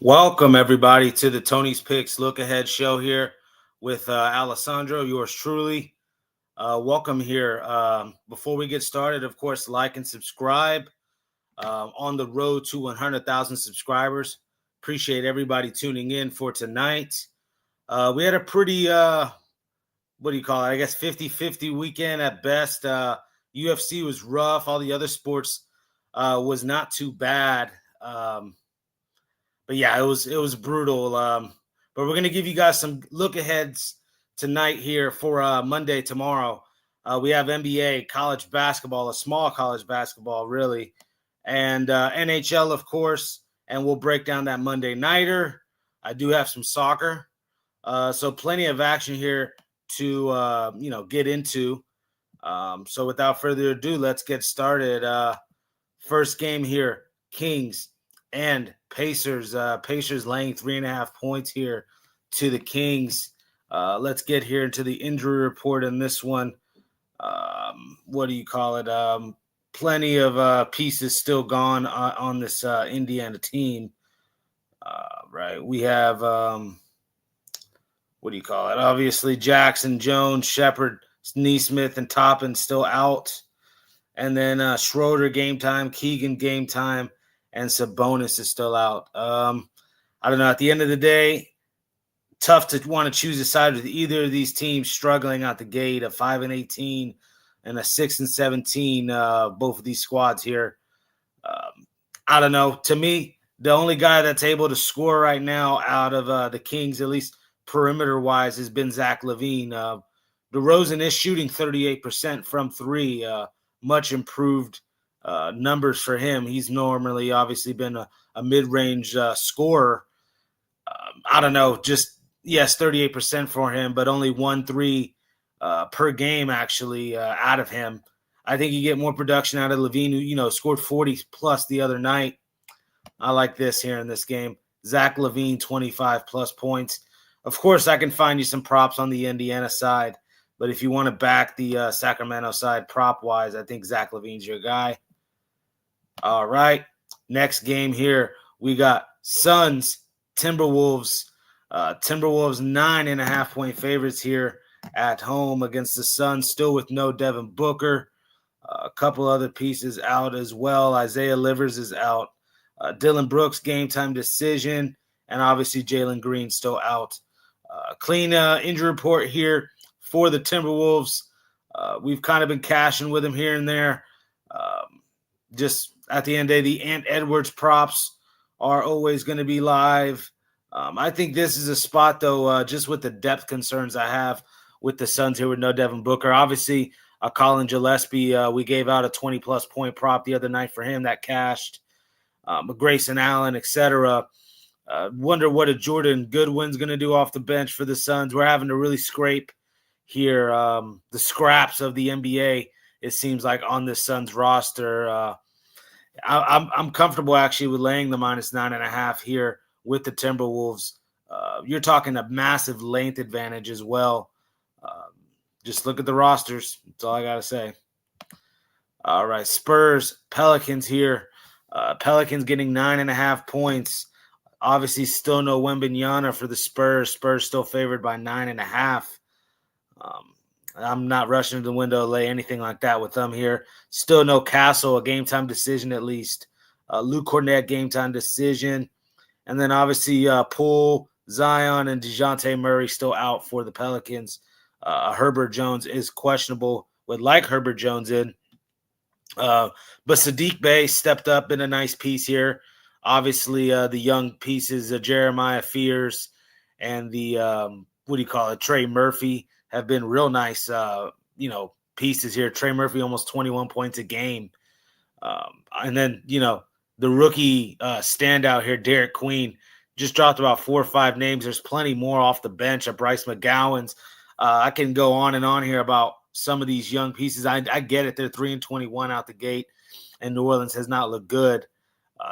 Welcome, everybody, to the Tony's Picks Look Ahead show here with Alessandro, yours truly. Welcome here. Before we get started, of course, like and subscribe. On the road to 100,000 subscribers. Appreciate everybody tuning in for tonight. We had a pretty, what do you call it? I guess 50-50 weekend at best. UFC was rough. All the other sports was not too bad. But yeah, it was brutal. But we're gonna give you guys some look aheads tonight here for Monday tomorrow. We have NBA, college basketball, a small college basketball really, and NHL of course. And we'll break down that Monday nighter. I do have some soccer, so plenty of action here to get into. So without further ado, let's get started. First game here, Kings and Pacers. Pacers laying 3.5 points here to the Kings. Let's get here into the injury report in this one. What do you call it? Plenty of pieces still gone on this Indiana team. Right. We have, what do you call it? Obviously, Jackson, Jones, Shepard, Neesmith, and Toppin still out. And then Schroeder game time, Keegan game time, and Sabonis is still out. I don't know. At the end of the day, tough to want to choose a side with either of these teams struggling out the gate. A 5-18 and a 6-17. Both of these squads here. I don't know. To me, the only guy that's able to score right now out of the Kings, at least perimeter-wise, has been Zach LaVine. DeRozan is shooting 38% from three. Much improved numbers for him. He's normally obviously been a mid-range scorer. I don't know, just, yes, 38% for him, but only 1-3 per game actually out of him. I think you get more production out of LaVine, who, scored 40-plus the other night. I like this here in this game. Zach LaVine, 25-plus points. Of course, I can find you some props on the Indiana side, but if you want to back the Sacramento side prop-wise, I think Zach LaVine's your guy. All right, next game here, we got Suns, Timberwolves. Timberwolves 9.5-point favorites here at home against the Suns, still with no Devin Booker. A couple other pieces out as well. Isaiah Livers is out. Dylan Brooks game time decision, and obviously Jalen Green still out. Clean injury report here for the Timberwolves. We've kind of been cashing with them here and there. Just at the end of the day, the Ant Edwards props are always going to be live. I think this is a spot, though, just with the depth concerns I have with the Suns here with no Devin Booker. Obviously, Colin Gillespie, we gave out a 20-plus point prop the other night for him that cashed. Grayson Allen, etc. Wonder what a Jordan Goodwin's going to do off the bench for the Suns. We're having to really scrape here the scraps of the NBA, it seems like, on this Suns roster. I'm comfortable actually with laying the -9.5 here with the Timberwolves. You're talking a massive length advantage as well. Just look at the rosters. That's all I got to say. All right, Spurs, Pelicans here. Pelicans getting 9.5 points. Obviously, still no Wembanyama for the Spurs. Spurs still favored by 9.5. I'm not rushing to the window to lay anything like that with them here. Still no Castle, a game-time decision at least. Luke Cornett, game-time decision. And then obviously Poole, Zion, and DeJounte Murray still out for the Pelicans. Herbert Jones is questionable. Would like Herbert Jones in. But Sadiq Bey stepped up in a nice piece here. Obviously, the young pieces, Jeremiah Fears and the, Trey Murphy have been real nice, pieces here. Trey Murphy almost 21 points a game. And then, the rookie standout here, Derek Queen, just dropped about 4 or 5 names. There's plenty more off the bench. Bryce McGowan's. I can go on and on here about some of these young pieces. I get it. They're 3-21 out the gate, and New Orleans has not looked good.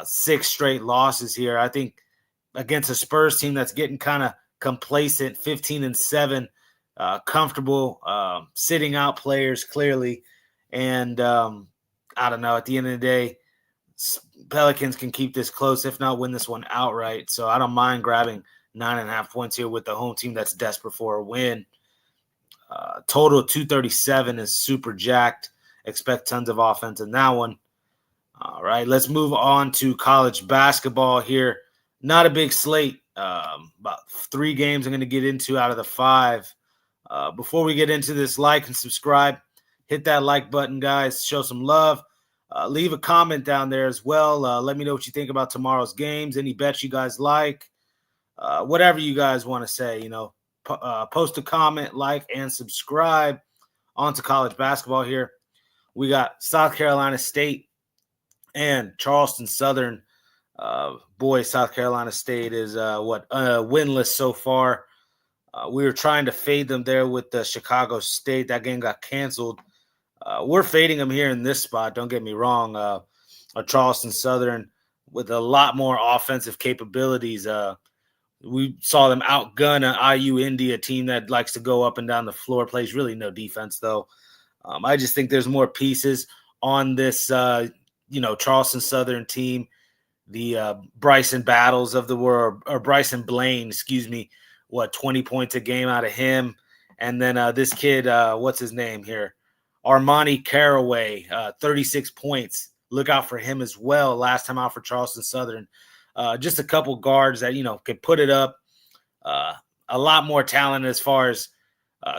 6 straight losses here. I think against a Spurs team that's getting kind of complacent, 15-7, comfortable, sitting out players clearly. And I don't know, at the end of the day, Pelicans can keep this close, if not win this one outright. So I don't mind grabbing 9.5 points here with the home team that's desperate for a win. Total 237 is super jacked. Expect tons of offense in that one. All right, let's move on to college basketball here. Not a big slate. About 3 games I'm going to get into out of the 5. Before we get into this, like and subscribe. Hit that like button, guys. Show some love. Leave a comment down there as well. Let me know what you think about tomorrow's games. Any bets you guys like. Whatever you guys want to say, post a comment, like, and subscribe. On to college basketball here. We got South Carolina State and Charleston Southern. South Carolina State is winless so far. We were trying to fade them there with the Chicago State. That game got canceled. We're fading them here in this spot. Don't get me wrong. A Charleston Southern with a lot more offensive capabilities. We saw them outgun an IU India team that likes to go up and down the floor, plays really no defense, though. I just think there's more pieces on this, Charleston Southern team. The Bryson Battles of the world, or Bryson Blaine, 20 points a game out of him. And then this kid, what's his name here? Armani Caraway, 36 points. Look out for him as well. Last time out for Charleston Southern. Just a couple guards that, can put it up. A lot more talent as far as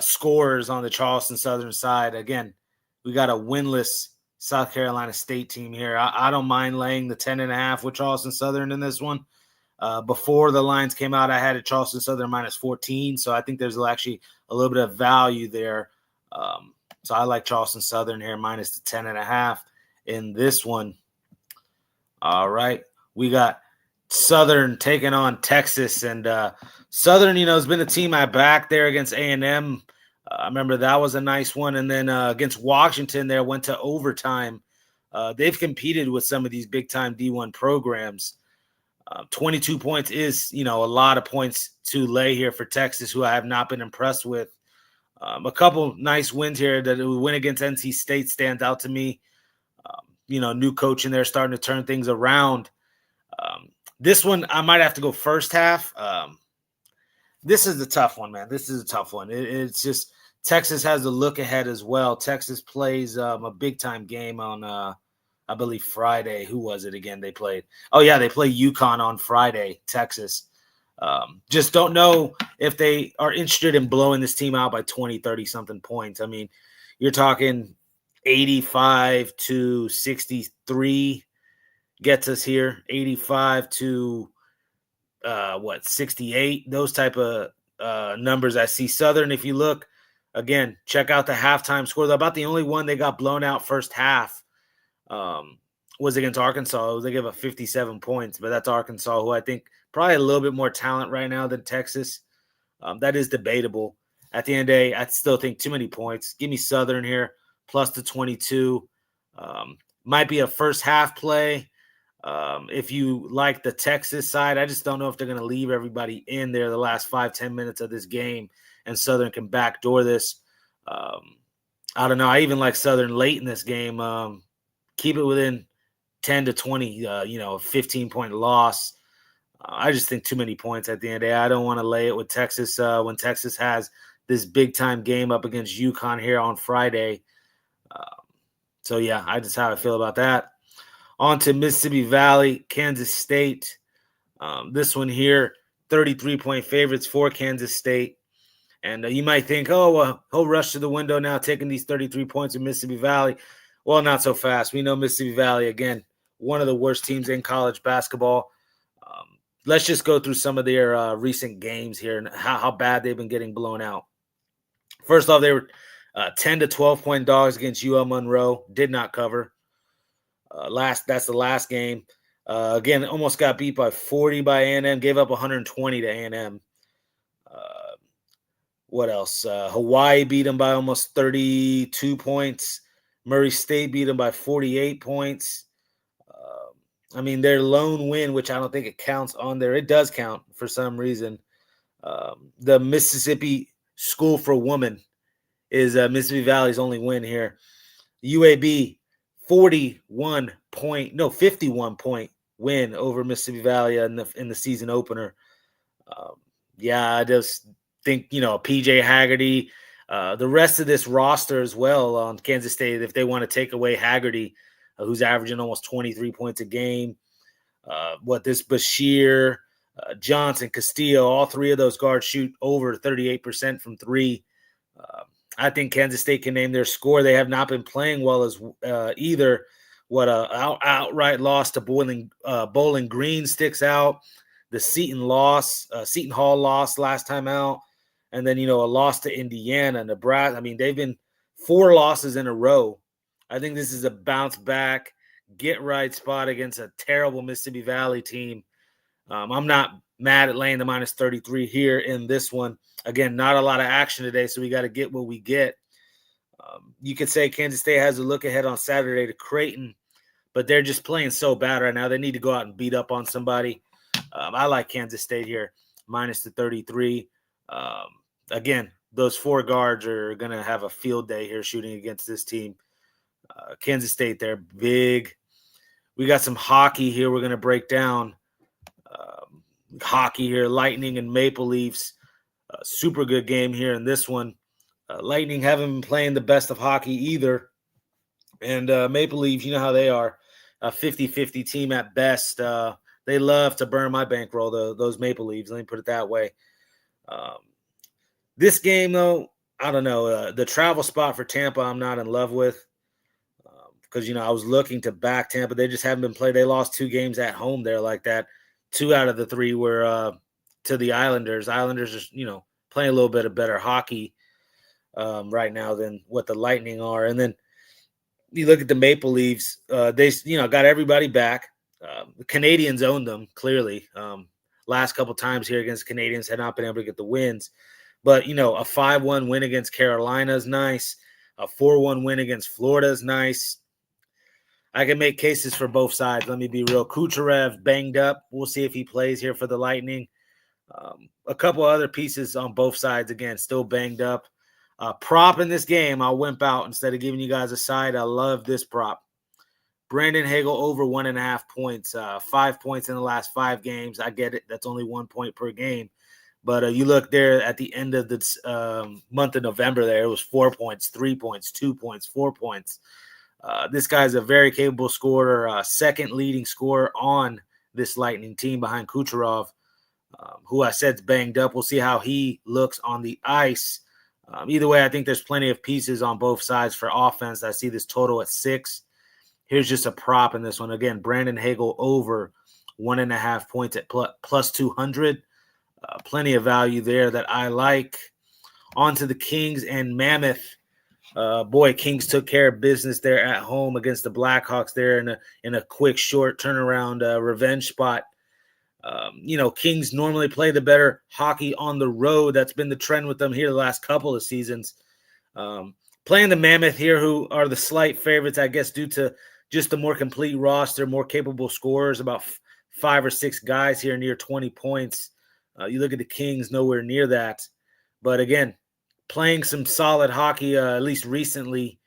scorers on the Charleston Southern side. Again, we got a winless South Carolina State team here. I don't mind laying the 10.5 with Charleston Southern in this one. Before the lines came out, I had a Charleston Southern minus 14, so I think there's actually a little bit of value there. So I like Charleston Southern here minus the 10.5 in this one. All right, we got Southern taking on Texas, and Southern, has been a team I backed there against A&M. I remember that was a nice one. And then against Washington there, went to overtime. They've competed with some of these big-time D1 programs. 22 points is, a lot of points to lay here for Texas, who I have not been impressed with. A couple nice wins here. That win against NC State stands out to me. New coach in there starting to turn things around. This one, I might have to go first half. This is a tough one, man. This is a tough one. It's just Texas has the look ahead as well. Texas plays a big-time game on, I believe, Friday. Who was it again they played? Oh, yeah, they play UConn on Friday, Texas. Just don't know if they are interested in blowing this team out by 20, 30-something points. I mean, you're talking 85 to 63 gets us here. 85 to 68, those type of numbers I see. Southern, if you look, again, check out the halftime score. About the only one they got blown out first half was against Arkansas. They gave up 57 points, but that's Arkansas, who I think probably a little bit more talent right now than Texas. That is debatable. At the end of the day, I still think too many points. Give me Southern here, plus the 22. Might be a first half play. If you like the Texas side, I just don't know if they're going to leave everybody in there the last 5-10 minutes of this game, and Southern can backdoor this. I don't know. I even like Southern late in this game. Keep it within 10 to 20, a 15-point loss. I just think too many points at the end of the day. I don't want to lay it with Texas when Texas has this big-time game up against UConn here on Friday. So, yeah, I just how I feel about that. On to Mississippi Valley, Kansas State. This one here, 33-point favorites for Kansas State. And you might think, he'll rush to the window now, taking these 33 points in Mississippi Valley. Well, not so fast. We know Mississippi Valley, again, one of the worst teams in college basketball. Let's just go through some of their recent games here and how bad they've been getting blown out. First off, they were 10 to 12-point dogs against UL Monroe. Did not cover. That's the last game. Again, almost got beat by 40 by A&M. Gave up 120 to A&M. What else? Hawaii beat them by almost 32 points. Murray State beat them by 48 points. Their lone win, which I don't think it counts on there. It does count for some reason. The Mississippi School for Women is Mississippi Valley's only win here. UAB, 51 point win over Mississippi Valley in the season opener. Yeah, I just think, PJ Haggerty, the rest of this roster as well on Kansas State, if they want to take away Haggerty, who's averaging almost 23 points a game, this Bashir, Johnson, Castillo, all three of those guards shoot over 38% from three. I think Kansas State can name their score. They have not been playing well as either. Outright loss to Bowling Green sticks out. The Seton Hall loss last time out. And then, a loss to Indiana, Nebraska. I mean, they've been 4 losses in a row. I think this is a bounce back, get right spot against a terrible Mississippi Valley team. I'm not mad at laying the minus 33 here in this one. Again, not a lot of action today, so we got to get what we get. You could say Kansas State has a look ahead on Saturday to Creighton, but they're just playing so bad right now. They need to go out and beat up on somebody. I like Kansas State here, minus the 33. Again, those 4 guards are going to have a field day here shooting against this team. Kansas State, they're big. We got some hockey here we're going to break down. Hockey here, Lightning and Maple Leafs. Super good game here in this one. Lightning haven't been playing the best of hockey either. And Maple Leafs, you know how they are, a 50-50 team at best. They love to burn my bankroll, those Maple Leafs. Let me put it that way. This game, though, I don't know. The travel spot for Tampa I'm not in love with because, I was looking to back Tampa. They just haven't been played. They lost 2 games at home there like that. 2 out of the 3 were to the Islanders. Islanders are, playing a little bit of better hockey right now than what the Lightning are. And then you look at the Maple Leafs. They, got everybody back. The Canadians owned them, clearly. Last couple times here against the Canadians had not been able to get the wins. But, a 5-1 win against Carolina is nice. A 4-1 win against Florida is nice. I can make cases for both sides. Let me be real. Kucherov banged up. We'll see if he plays here for the Lightning. A couple other pieces on both sides, again, still banged up. Prop in this game, I'll wimp out instead of giving you guys a side. I love this prop. Brandon Hagel over 1.5 points. 5 points in the last 5 games. I get it. That's only 1 point per game. But you look there at the end of the month of November there, it was 4 points, 3 points, 2 points, 4 points. This guy's a very capable scorer, second leading scorer on this Lightning team behind Kucherov, who I said's banged up. We'll see how he looks on the ice. Either way, I think there's plenty of pieces on both sides for offense. I see this total at 6. Here's just a prop in this one. Again, Brandon Hagel over 1.5 points at plus 200. Plenty of value there that I like. On to the Kings and Mammoth. Kings took care of business there at home against the Blackhawks there in a quick, short turnaround revenge spot. Kings normally play the better hockey on the road. That's been the trend with them here the last couple of seasons. Playing the Mammoth here, who are the slight favorites, I guess, due to just the more complete roster, more capable scorers, about 5 or 6 guys here near 20 points. You look at the Kings, nowhere near that. But again, playing some solid hockey, at least recently.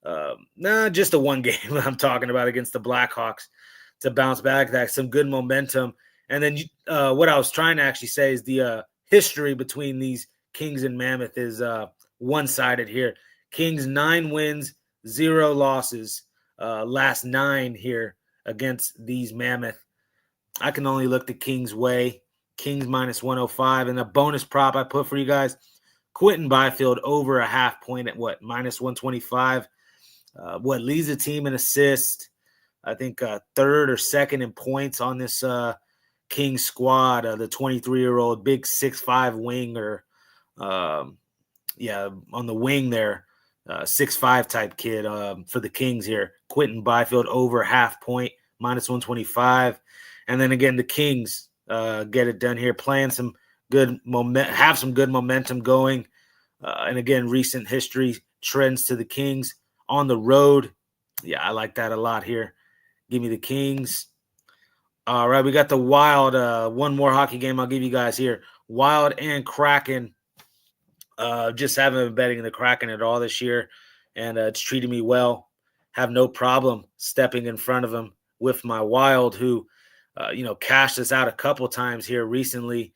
Just the one game I'm talking about against the Blackhawks to bounce back. That some good momentum. And then what I was trying to actually say is the history between these Kings and Mammoth is one-sided here. Kings 9 wins, 0 losses. Last 9 here against these Mammoth. I can only look the Kings way. Kings minus 105. And a bonus prop I put for you guys, Quentin Byfield over 0.5 point at minus 125. Leads the team in assist. I think third or second in points on this Kings squad. The 23-year-old big 6'5" winger. On the wing there. 6'5" type kid for the Kings here. Quentin Byfield over 0.5 point, minus 125. And then again, the Kings get it done here, playing some good have some good momentum going. And again, recent history trends to the Kings on the road. Yeah, I like that a lot here. Give me the Kings. All right, we got the Wild. One more hockey game I'll give you guys here. Wild and Kraken. Just haven't been betting the Kraken at all this year, and it's treated me well. have no problem stepping in front of him with my Wild, who, cashed us out a couple times here recently.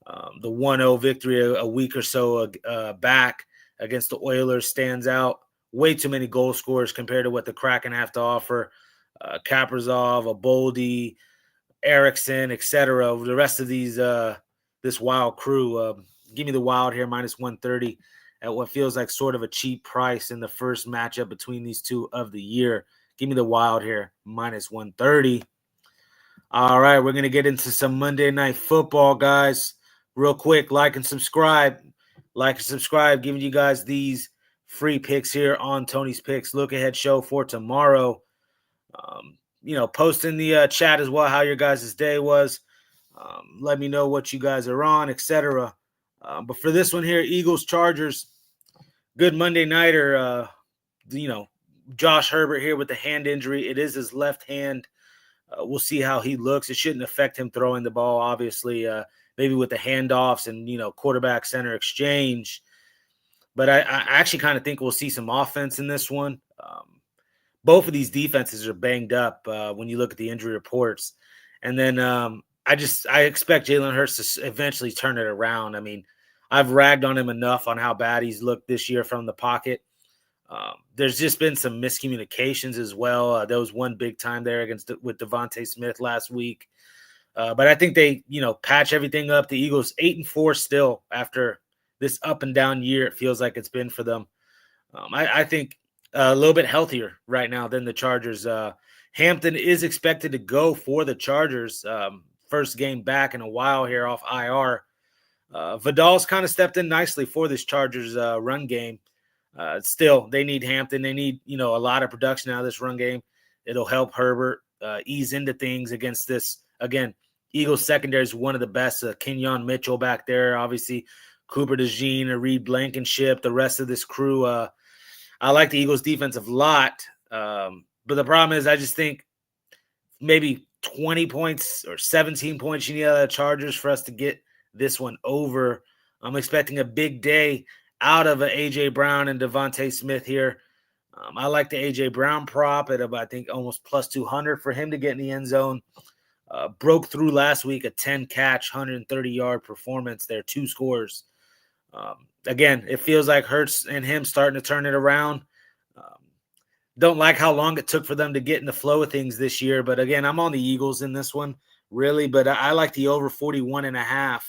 The 1-0 victory a week or so back against the Oilers stands out. Way too many goal scorers compared to what the Kraken have to offer. Kaprizov, Aboldi, Erickson, etc. The rest of this Wild crew, give me the Wild here minus 130 at what feels like sort of a cheap price in the first matchup between these two of the year. Give me the Wild here minus 130. All right, we're going to get into some Monday Night Football, guys. Real quick, like and subscribe. Like and subscribe, giving you guys these free picks here on Tony's Picks Look Ahead show for tomorrow. Post in the chat as well how your guys' day was. Let me know what you guys are on, etc. But for this one here, Eagles-Chargers, good Monday nighter. Josh Herbert here with the hand injury. It is his left hand. We'll see how he looks. It shouldn't affect him throwing the ball, obviously, maybe with the handoffs and, quarterback-center exchange. But I actually kind of think we'll see some offense in this one. Both of these defenses are banged up when you look at the injury reports. And then I expect Jalen Hurts to eventually turn it around. I mean, I've ragged on him enough on how bad he's looked this year from the pocket. There's just been some miscommunications as well. There was one big time there with Devontae Smith last week. But I think they, patch everything up. The Eagles 8-4 still after this up and down year. It feels like it's been for them. I think a little bit healthier right now than the Chargers. Hampton is expected to go for the Chargers. First game back in a while here off IR. Vidal's kind of stepped in nicely for this Chargers run game. Still, they need Hampton. They need, a lot of production out of this run game. It'll help Herbert ease into things against this. Again, Eagles secondary is one of the best. Kenyon Mitchell back there, obviously Cooper DeJean, Reed Blankenship, the rest of this crew. I like the Eagles defense a lot. But the problem is I just think maybe 20 points or 17 points you need out of the Chargers for us to get this one over. I'm expecting a big day out of A.J. Brown and Devontae Smith here. I like the A.J. Brown prop at about, I think, almost plus 200 for him to get in the end zone. Broke through last week, a 10-catch, 130-yard performance there, 2 scores. Again, it feels like Hurts and him starting to turn it around. Don't like how long it took for them to get in the flow of things this year. But, again, I'm on the Eagles in this one, really. But I like the over 41.5.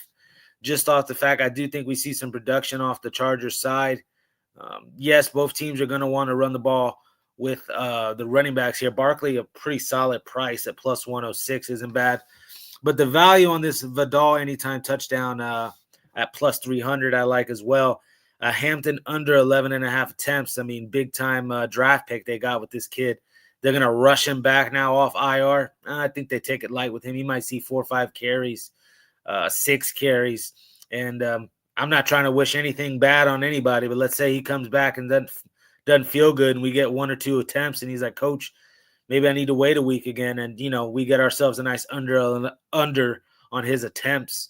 Just off the fact I do think we see some production off the Chargers side. Yes, both teams are going to want to run the ball with the running backs here. Barkley, a pretty solid price at plus 106 isn't bad. But the value on this Vidal anytime touchdown at plus 300 I like as well. Hampton under 11.5 attempts. I mean, big-time draft pick they got with this kid. They're going to rush him back now off IR. I think they take it light with him. He might see 4 or 5 carries. 6 carries. And I'm not trying to wish anything bad on anybody, but let's say he comes back and doesn't feel good and we get 1 or 2 attempts and he's like, Coach, maybe I need to wait a week again. And, we get ourselves a nice under on his attempts.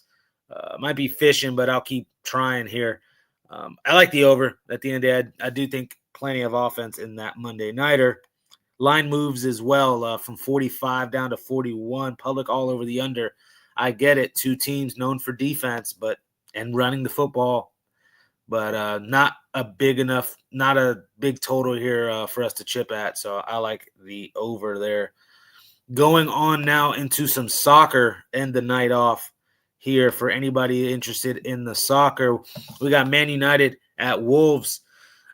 Might be fishing, but I'll keep trying here. I like the over at the end of the day. I do think plenty of offense in that Monday nighter. Line moves as well from 45 down to 41. Public all over the under. I get it. 2 teams known for defense, and running the football, but not a big total here for us to chip at. So I like the over there. Going on now into some soccer and the night off here for anybody interested in the soccer. We got Man United at Wolves.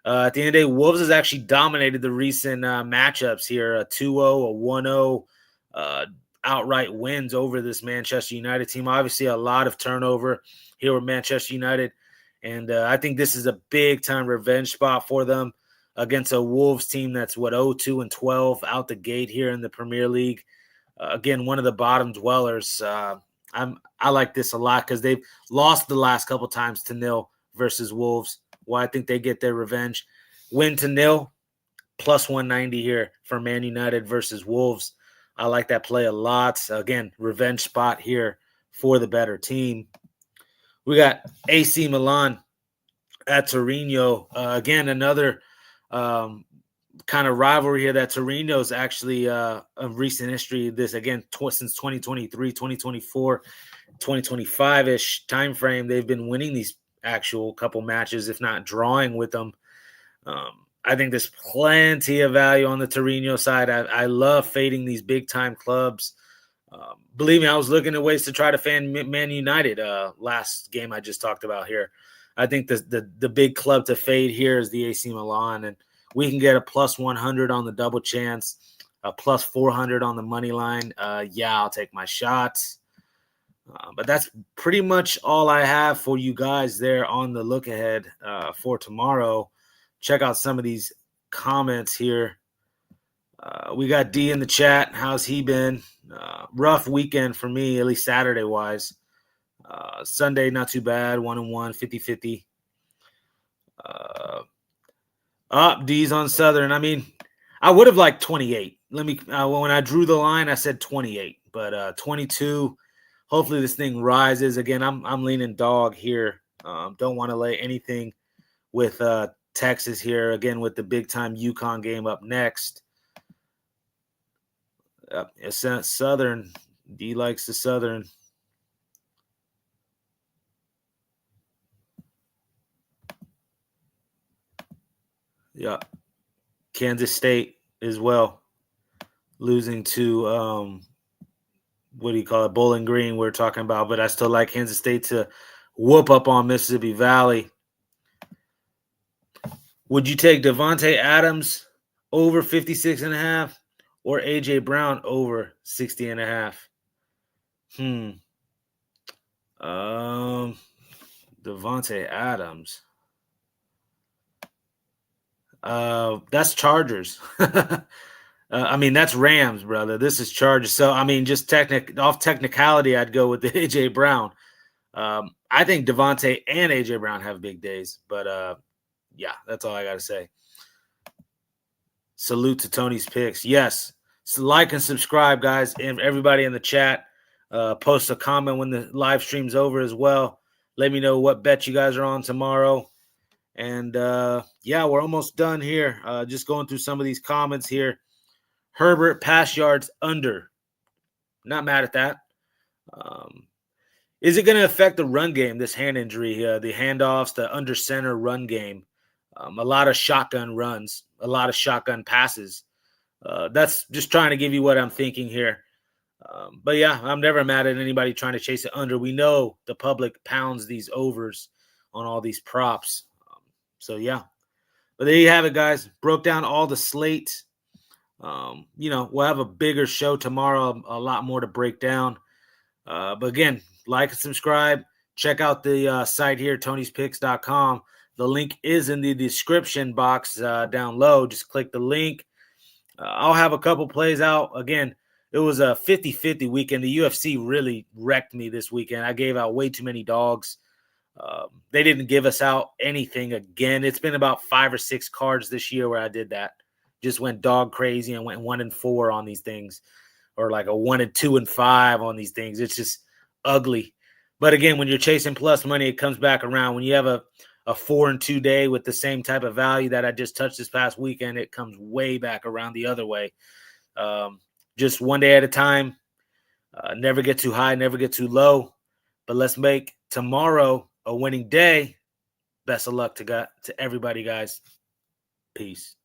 At the end of the day, Wolves has actually dominated the recent matchups here. A 2-0, a 1-0 outright wins over this Manchester United team. Obviously, a lot of turnover here with Manchester United. And I think this is a big-time revenge spot for them against a Wolves team that's, 0-2-12 out the gate here in the Premier League. Again, one of the bottom dwellers. I like this a lot because they've lost the last couple times to 0 versus Wolves. Well, I think they get their revenge. Win to 0, plus 190 here for Man United versus Wolves. I like that play a lot. Again, revenge spot here for the better team. We got AC Milan at Torino. Again, another kind of rivalry here that Torino's actually a recent history. This again since 2023, 2024, 2025-ish time frame, they've been winning these actual couple matches, if not drawing with them. I think there's plenty of value on the Torino side. I love fading these big time clubs. Believe me, I was looking at ways to try to fan Man United last game I just talked about here. I think the big club to fade here is the AC Milan, and we can get a plus 100 on the double chance, a plus 400 on the money line. Yeah, I'll take my shots. But that's pretty much all I have for you guys there on the look ahead for tomorrow. Check out some of these comments here. We got D in the chat. How's he been? Rough weekend for me, at least Saturday-wise. Sunday, not too bad. 1-1, 50-50. D's on Southern. I mean, I would have liked 28. When I drew the line, I said 28. But 22, hopefully this thing rises. Again, I'm leaning dog here. Don't want to lay anything with Texas here. Again, with the big-time UConn game up next. It's Southern. D likes the Southern. Yeah. Kansas State as well. Losing to, what do you call it? Bowling Green we're talking about. But I still like Kansas State to whoop up on Mississippi Valley. Would you take Devontae Adams over 56.5 or A.J. Brown over 60.5? Devontae Adams. That's Chargers. I mean, that's Rams, brother. This is Chargers. So, I mean, just off technicality, I'd go with the A.J. Brown. I think Devontae and A.J. Brown have big days. But, yeah, that's all I got to say. Salute to Tony's Picks. Yes. So like and subscribe, guys. And everybody in the chat, post a comment when the live stream's over as well. Let me know what bet you guys are on tomorrow. And, yeah, we're almost done here. Just going through some of these comments here. Herbert, pass yards under. Not mad at that. Is it going to affect the run game, this hand injury, the handoffs, the under center run game? A lot of shotgun runs, a lot of shotgun passes. That's just trying to give you what I'm thinking here. But, yeah, I'm never mad at anybody trying to chase it under. We know the public pounds these overs on all these props. So, yeah. But there you have it, guys. Broke down all the slate. We'll have a bigger show tomorrow, a lot more to break down. But, again, like and subscribe. Check out the site here, Tony'sPicks.com. The link is in the description box down low. Just click the link. I'll have a couple plays out. Again, it was a 50-50 weekend. The UFC really wrecked me this weekend. I gave out way too many dogs. They didn't give us out anything again. It's been about 5 or 6 cards this year where I did that. Just went dog crazy and went 1-4 on these things, or like a 1-2-5 on these things. It's just ugly. But again, when you're chasing plus money, it comes back around. When you have a 4-2 day with the same type of value that I just touched this past weekend, it comes way back around the other way. Just one day at a time. Never get too high, never get too low. But let's make tomorrow a winning day. Best of luck to everybody, guys. Peace.